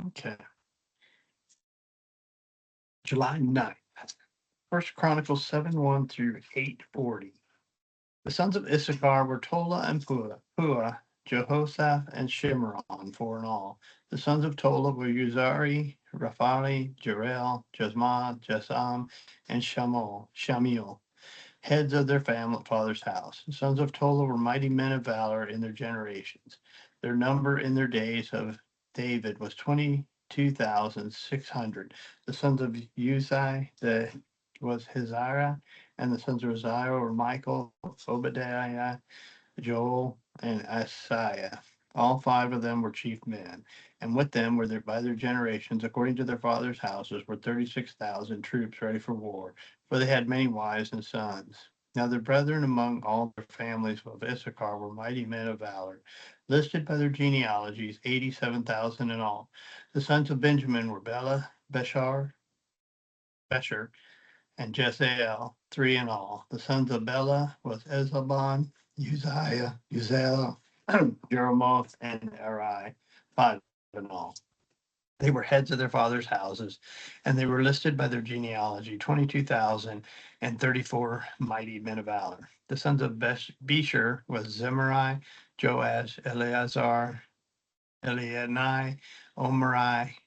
Okay. July 9th. First Chronicles 7:1 through 8:40. The sons of Issachar were Tola and Pua, Jehoshaphat, and Shimron, four in all. The sons of Tola were Uzari, Raphali, Jerel, Jesma, Jesam, and Shamiel, heads of their family father's house. The sons of Tola were mighty men of valor in their generations. Their number in their days of David was 22,600. The sons of Uzai was Hizariah, and the sons of Uzziah were Michael, Obadiah, Joel, and Asaiah. All five of them were chief men, and with them were by their generations, according to their fathers' houses, were 36,000 troops ready for war, for they had many wives and sons. Now their brethren among all their families of Issachar were mighty men of valor, listed by their genealogies, 87,000 in all. The sons of Benjamin were Bela, Besher, and Jesael, three in all. The sons of Bela was Ezabon, Uziel, Jeremoth, and Eri, five in all. They were heads of their fathers' houses, and they were listed by their genealogy, 22,034 mighty men of valor. The sons of Besher was Zimri, Joash, Eleazar, Elianai, Omri,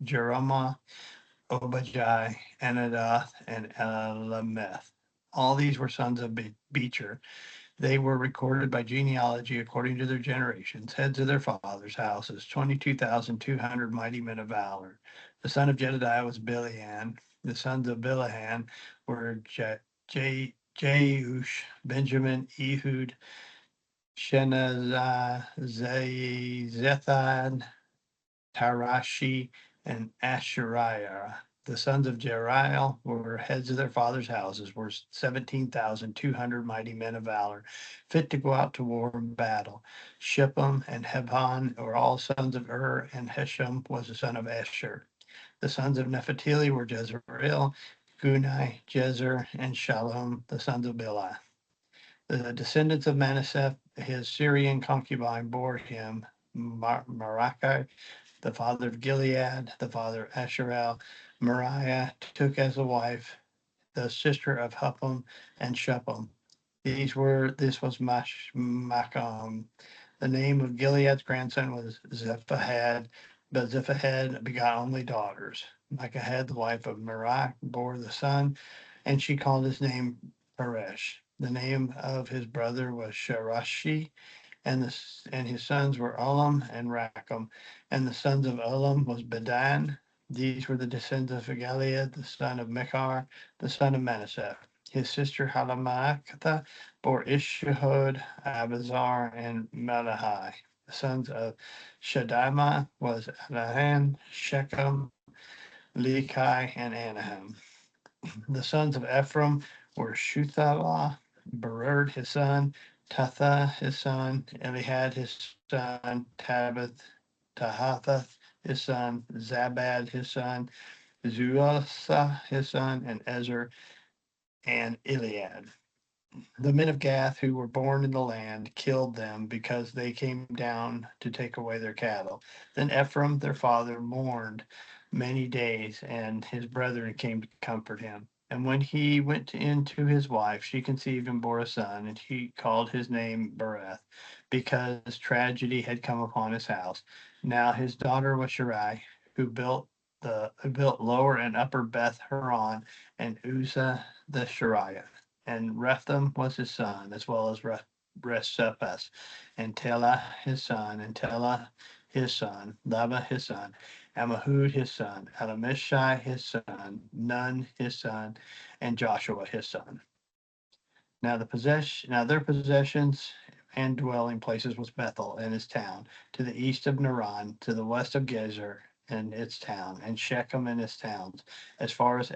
Jeremiah, Obadiah, Anadoth, and Elameth. All these were sons of Beecher. They were recorded by genealogy according to their generations, heads of their fathers' houses, 22,200 mighty men of valor. The son of Jedediah was Bilian. The sons of Bilihan were Jeush, Benjamin, Ehud, Shenazai, Zethad, Tarashi, and Ashariah. The sons of Jeriel were heads of their fathers' houses, were 17,200 mighty men of valor, fit to go out to war and battle. Shippam and Hebon were all sons of Ur, and Hesham was the son of Esher. The sons of Nephtali were Jezreel, Gunai, Jezer, and Shalom, the sons of Bilhah. The descendants of Manasseh, his Syrian concubine, bore him Marachi, the father of Gilead, the father of Asherel. Moriah took as a wife the sister of Huppam and Shuppam. This was Macham. The name of Gilead's grandson was Zephahad, but Zephahad begot only daughters. Micahad, the wife of Merah, bore the son, and she called his name Peresh. The name of his brother was Sharashi, and his sons were Ulam and Racham. And the sons of Ulam was Bedan. These were the descendants of Gilead, the son of Mechar, the son of Manasseh. His sister Halamachtha bore Ishahod, Abazar, and Melahai. The sons of Shadima was Anahan, Shechem, Lekai, and Anahem. The sons of Ephraim were Shuthalah, Bered his son, Tatha his son, Elihad his son, Tahathah his son, Zabad his son, Zuasa his son, and Ezer and Eliad. The men of Gath who were born in the land killed them because they came down to take away their cattle. Then Ephraim, their father, mourned many days, and his brethren came to comfort him. And when he went in to his wife, she conceived and bore a son, and he called his name Bereth, because tragedy had come upon his house. Now his daughter was Shirai, who built lower and upper Beth Horon and Uzzah the Shariah, and Rephaim was his son, as well as Resephes, and Telah his son, and Telah his son, Laba his son, Ammihud his son, Adamishai his son, Nun his son, and Joshua his son. Now their possessions and dwelling places was Bethel and its town, to the east of Naran, to the west of Gezer and its town, and Shechem and its towns, as far as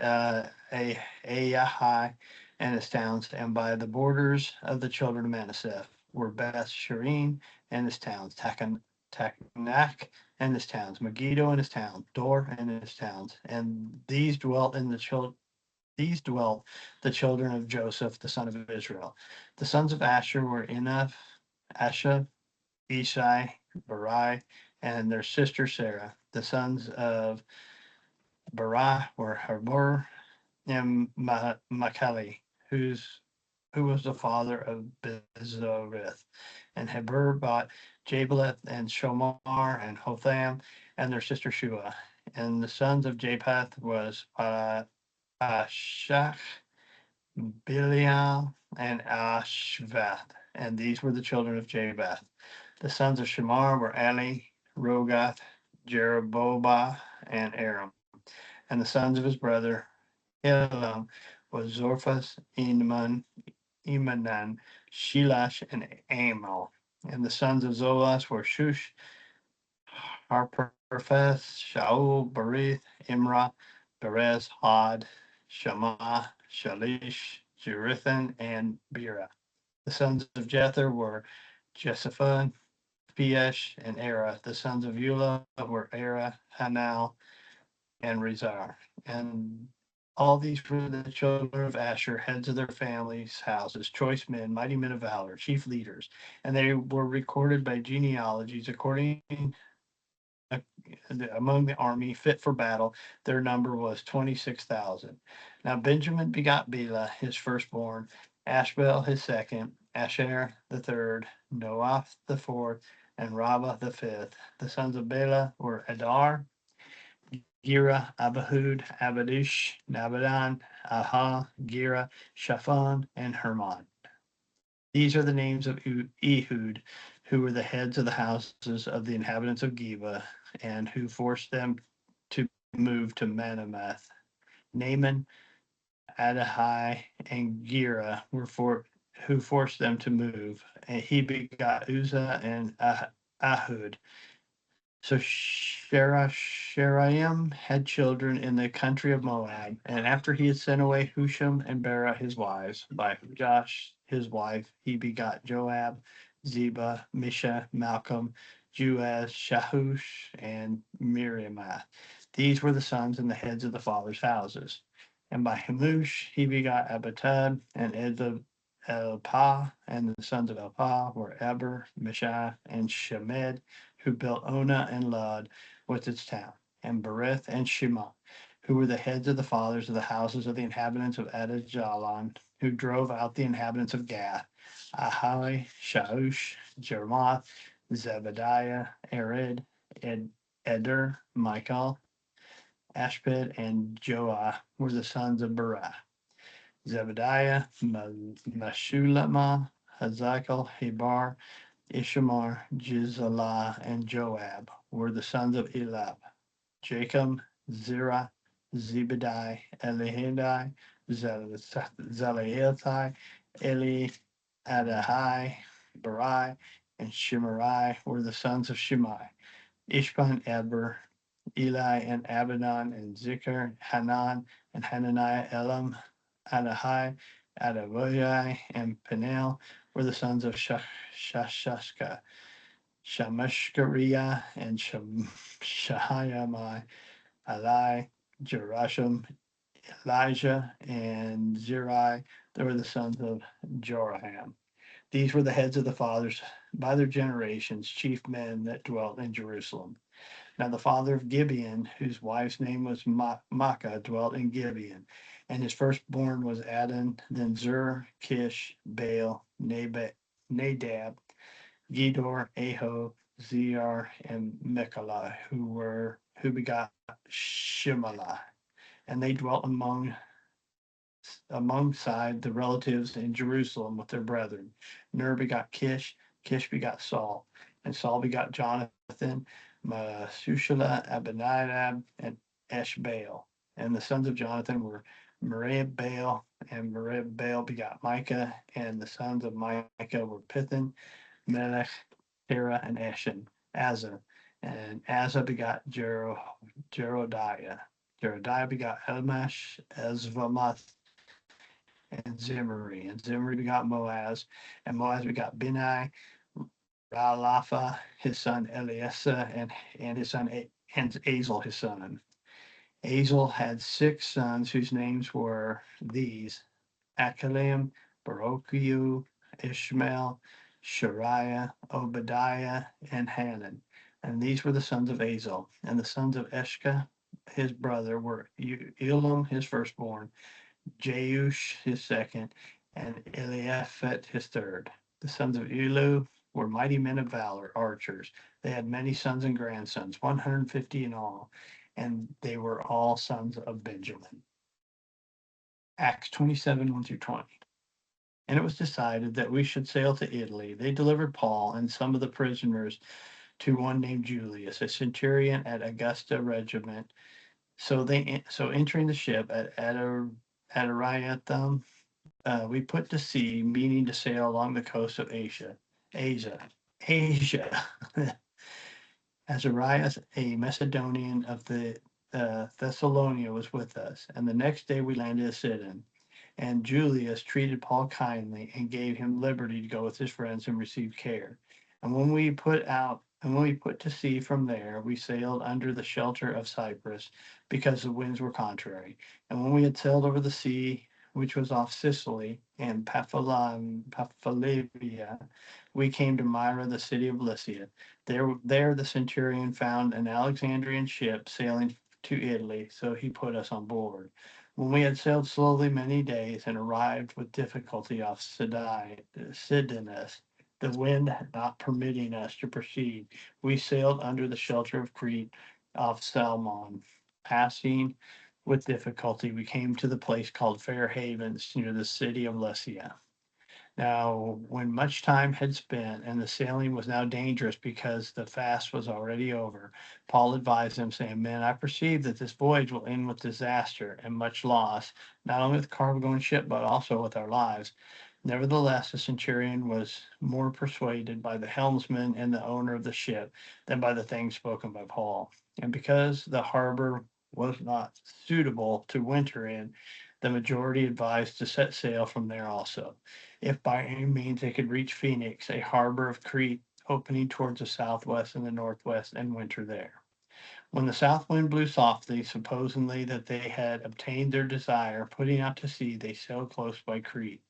Ayahai and its towns, and by the borders of the children of Manasseh were Beth Shireen and its towns, Taknak and its towns, Megiddo and its towns, Dor and its towns, and these dwelt the children of Joseph, the son of Israel. The sons of Asher were Enoch, Asha, Ishai, Barai, and their sister Sarah. The sons of Berah were Heber and Machali, who was the father of Bezorith. And Heber bought Jabaleth and Shomar and Hotham and their sister Shua. And the sons of Japheth was Ashach, Bilial, and Ashvath. And these were the children of Japheth. The sons of Shemar were Eli, Rogath, Jeroboam, and Aram. And the sons of his brother Elam was Zorphas, Emanan, Shelash, and Amal. And the sons of Zolas were Shush, Harperpheth, Shaul, Berith, Imrah, Perez, Hod, Shammah, Shalish, Jerithan, and Bera. The sons of Jether were Jephthah, Piesh, and Era. The sons of Eula were Era, Hanal, and Rezar. And all these were the children of Asher, heads of their families' houses, choice men, mighty men of valor, chief leaders. And they were recorded by genealogies according uh, among the army fit for battle. Their number was 26,000. Now Benjamin begot Bela, his firstborn, Ashbel, his second, Asher the third, Noath the fourth, and Rabbah the fifth. The sons of Bela were Adar, Gira, Abahud, Abadush, Nabadan, Aha, Gira, Shaphan, and Hermon. These are the names of Ehud, who were the heads of the houses of the inhabitants of Geba, and who forced them to move to Manamath. Naaman, Adahai, and Gira who forced them to move. And he begot Uzzah and Ahud. So Sheraim had children in the country of Moab, and after he had sent away Husham and Bera his wives, by Josh his wife, he begot Joab, Zeba, Misha, Malcolm, Juaz, Shahush, and Miriamath. These were the sons and the heads of the fathers' houses. And by Hamush he begot Abitab and Elpah, and the sons of Elpah were Eber, Mishah, and Shemed, who built Ona and Lud with its town, and Berith and Shema, who were the heads of the fathers of the houses of the inhabitants of Adajalon, who drove out the inhabitants of Gath, Ahai, Shaush, Jermoth, Zebediah, Arid, Eder, Michael, Ashped, and Joah were the sons of Berah. Zebediah, Meshulama, Hazakel, Hebar, Ishamar, Jizalah, and Joab were the sons of Elab. Jacob, Zerah, Zebedai, Elihidai, Zeleathai, Eli, Adahai, Barai, and Shimei were the sons of Shimei. Ishban, Eber, Eli, and Abidan, and Zikr, Hanan, and Hananiah, Elam, Adahai, Adavai, and Penel were the sons of Shashashka. Shamashkariah and Shahayamai, Alai, Jerashim, Elijah, and Zerai. They were the sons of Joraham. These were the heads of the fathers by their generations, chief men that dwelt in Jerusalem. Now the father of Gibeon, whose wife's name was Makkah, dwelt in Gibeon. And his firstborn was Adon, then Zur, Kish, Baal, Nadab, Gedor, Aho, Zr, and Michala, who begot Shimelah. And they dwelt alongside the relatives in Jerusalem with their brethren. Ner begot Kish, Kish begot Saul, and Saul begot Jonathan, Meshushala, Abinadab, and Eshbaal. And the sons of Jonathan were Merib Baal, and Merib Baal begot Micah, and the sons of Micah were Pithon, Melech, Terah, and Eshan, Asa. And Asa begot Jerodiah. Jerodiah begot Elmash, Ezvamoth, and Zimri. And Zimri begot Moaz, and Moaz begot Benai, Ralaphah, his son Eleasa, and his son and Azel, his son. Azel had 6 sons whose names were these: Akalim, Barokiu, Ishmael, Shariah, Obadiah, and Hanan. And these were the sons of Azel. And the sons of Eshka, his brother, were Elam, his firstborn, Jeush, his second, and Eliaphet, his third. The sons of Elu were mighty men of valor, archers. They had many sons and grandsons, 150 in all, and they were all sons of Benjamin. Acts 27, 1 through 20. And it was decided that we should sail to Italy. They delivered Paul and some of the prisoners to one named Julius, a centurion at Augusta regiment. So entering the ship at Adariathum, we put to sea, meaning to sail along the coast of Asia. Azarias, a Macedonian of the Thessalonia, was with us, and the next day we landed at Sidon. And Julius treated Paul kindly and gave him liberty to go with his friends and receive care. And when we put to sea from there, we sailed under the shelter of Cyprus because the winds were contrary. And when we had sailed over the sea, which was off Sicily and Paphlagonia, we came to Myra, the city of Lycia. There the centurion found an Alexandrian ship sailing to Italy, so he put us on board. When we had sailed slowly many days and arrived with difficulty off Sidonus, the wind not permitting us to proceed, we sailed under the shelter of Crete off Salmon. Passing with difficulty, we came to the place called Fair Havens near the city of Lycia. Now, when much time had spent and the sailing was now dangerous because the fast was already over, Paul advised them, saying, Men, I perceive that this voyage will end with disaster and much loss, not only with cargo and ship, but also with our lives. Nevertheless, the centurion was more persuaded by the helmsman and the owner of the ship than by the things spoken by Paul. And because the harbor was not suitable to winter in, the majority advised to set sail from there also, if by any means they could reach Phoenix, a harbor of Crete opening towards the southwest and the northwest, and winter there. When the south wind blew softly, supposingly that they had obtained their desire, putting out to sea, they sailed close by Crete.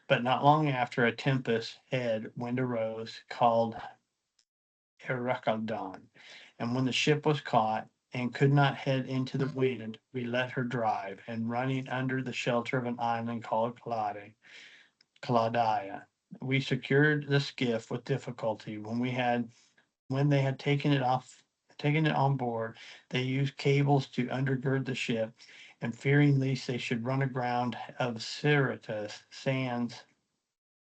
But not long after, a tempest head wind arose, called Euroclydon. And when the ship was caught and could not head into the wind, we let her drive, and running under the shelter of an island called Claudia, we secured the skiff with difficulty. When they had taken it on board, they used cables to undergird the ship, and fearing lest they should run aground of Syrtis sands,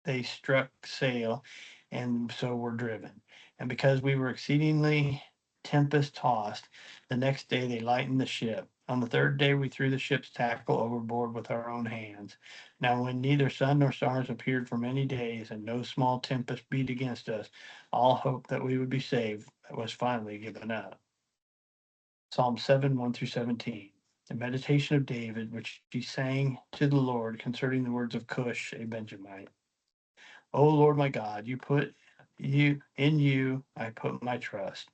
they struck sail and so were driven. And because we were exceedingly tempest tossed, the next day they lightened the ship. On the third day, we threw the ship's tackle overboard with our own hands. Now, when neither sun nor stars appeared for many days, and no small tempest beat against us, all hope that we would be saved was finally given up. Psalm 7, 1 through 17. The meditation of David, which he sang to the Lord concerning the words of Cush, a Benjamite. O Lord my God, you I put my trust.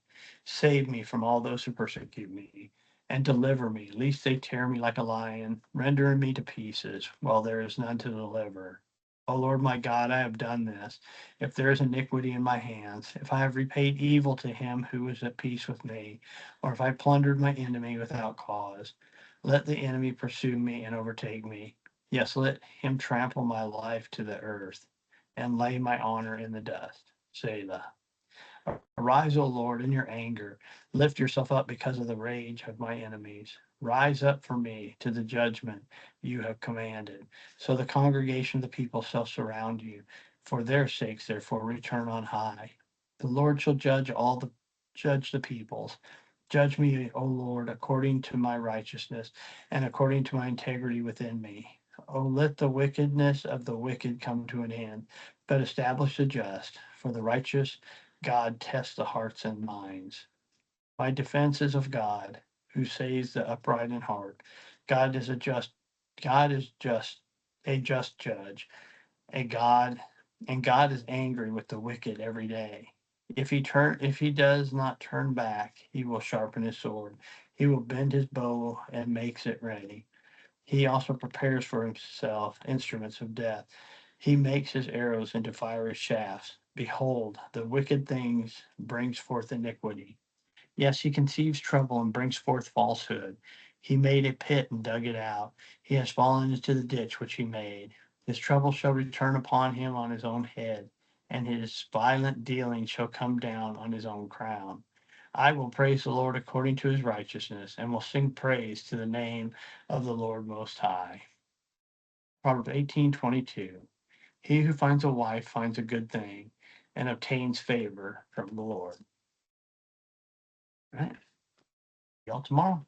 Save me from all those who persecute me, and deliver me, lest they tear me like a lion, rendering me to pieces, while there is none to deliver. O Lord my God, I have done this. If there is iniquity in my hands, if I have repaid evil to him who is at peace with me, or if I plundered my enemy without cause, let the enemy pursue me and overtake me. Yes, let him trample my life to the earth and lay my honor in the dust. Selah. Arise, O Lord, in your anger. Lift yourself up because of the rage of my enemies. Rise up for me to the judgment you have commanded. So the congregation of the people shall surround you. For their sakes, therefore, return on high. The Lord shall judge the peoples. Judge me, O Lord, according to my righteousness and according to my integrity within me. Oh, let the wickedness of the wicked come to an end, but establish the just, for the righteous God tests the hearts and minds. My defense is of God, who saves the upright in heart. God is a just, God is just, a just judge, a God, and God is angry with the wicked every day. If he does not turn back, he will sharpen his sword. He will bend his bow and makes it ready. He also prepares for himself instruments of death. He makes his arrows into fiery shafts. Behold, the wicked things brings forth iniquity. Yes, he conceives trouble and brings forth falsehood. He made a pit and dug it out. He has fallen into the ditch which he made. His trouble shall return upon him on his own head, and his violent dealing shall come down on his own crown. I will praise the Lord according to his righteousness, and will sing praise to the name of the Lord Most High. Proverbs 18:22. He who finds a wife finds a good thing and obtains favor from the Lord. All right. Y'all tomorrow.